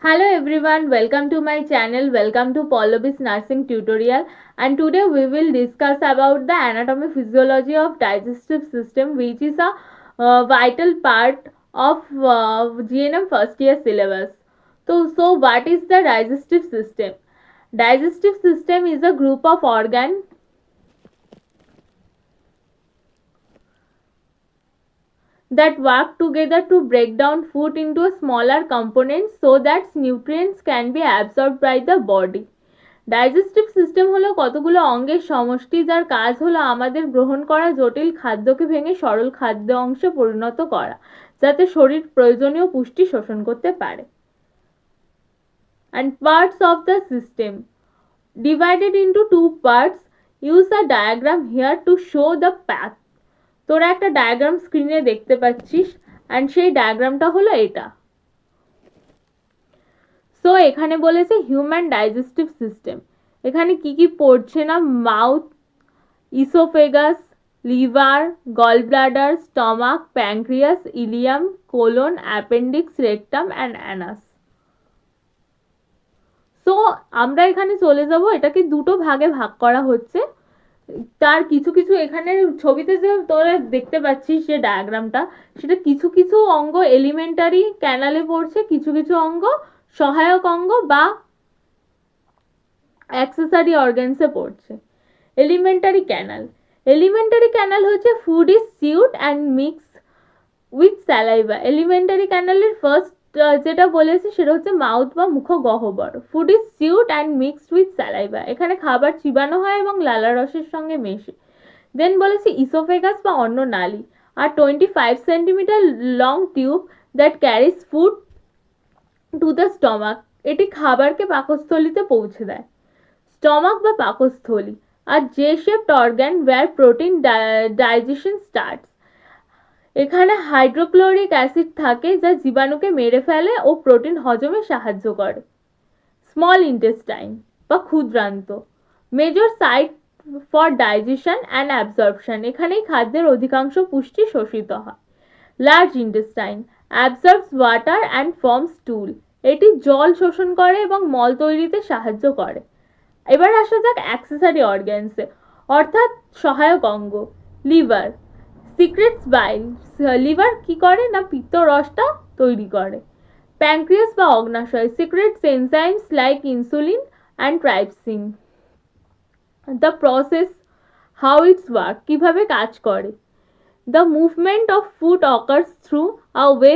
Hello everyone, welcome to my channel, welcome to Pallavi's nursing tutorial, and today we will discuss about the anatomy physiology of digestive system, which is a vital part of GNM first year syllabus. So what is the digestive system? Digestive system is a group of organs that work together to break down food into smaller components so that nutrients can be absorbed by the body. Digestive system হলো কতগুলো অঙ্গের সমষ্টি যার কাজ হলো আমাদের গ্রহণ করা জটিল খাদ্যকে ভেঙে সরল খাদ্য অংশে পরিণত করা যাতে শরীর প্রয়োজনীয় পুষ্টি শোষণ করতে পারে। And parts of the system divided into two parts. Use a diagram here to show the path. তোরা একটা ডায়াগ্রাম স্ক্রিনে দেখতে পাচ্ছিস অ্যান্ড সেই ডায়াগ্রামটা হলো এটা। সো এখানে বলেছে হিউম্যান ডাইজেস্টিভ সিস্টেম, এখানে কি কি পড়ছে না, mouth, oesophagus, liver, gall bladder, stomach, pancreas, ileum, colon, appendix, rectum and anus. So আমরা এখানে চলে যাব, এটাকে দুটো ভাগে ভাগ করা হচ্ছে। তার কিছু কিছু এখানে ছবিতে যে তোরা দেখতে পাচ্ছিস যে ডায়াগ্রামটা, সেটা কিছু কিছু অঙ্গ এলিমেন্টারি ক্যানালে পড়ছে, কিছু কিছু অঙ্গ সহায়ক অঙ্গ বা অ্যাক্সেসরি অর্গানসে পড়ছে। এলিমেন্টারি ক্যানাল হচ্ছে food is chewed and mix with saliva. Alimentary ক্যানালের ফার্স্ট যেটা বলেছি সেটা হচ্ছে মাউথ বা মুখগহ্বর। Food is chewed and mixed with saliva, এখানে খাবার চিবানো হয় এবং লালারসের সঙ্গে মেশে। দেন বলেছি ইসোফেগাস বা অন্ন নালী আর 25 centimetre long tube that carries food to the stomach, এটি খাবারকে পাকস্থলিতে পৌঁছে দেয়। স্টমাক বা পাকস্থলী আর J shaped organ where protein digestion starts, এখানে হাইড্রোক্লোরিক অ্যাসিড থাকে যা জীবাণুকে মেরে ফেলে ও প্রোটিন হজমে সাহায্য করে। স্মল ইন্টেস্টাইন বা ক্ষুদ্রান্ত, major site for digestion and absorption, এখানেই খাদ্যের অধিকাংশ পুষ্টি শোষিত হয়। Large intestine absorbs water and forms stool, এটি জল শোষণ করে এবং মল তৈরিতে সাহায্য করে। এবার আসা যাক অ্যাক্সেসরি অর্গ্যানসে, অর্থাৎ সহায়ক অঙ্গ। লিভার সিক্রেটস বাইল, লিভার কি করে না পিত্ত রসটা তৈরি করে। প্যানক্রিয়াস বা অগ্নাশয় secretes enzymes like insulin and trypsin. The process how its work, কিভাবে কাজ করে। The movement of food occurs through a way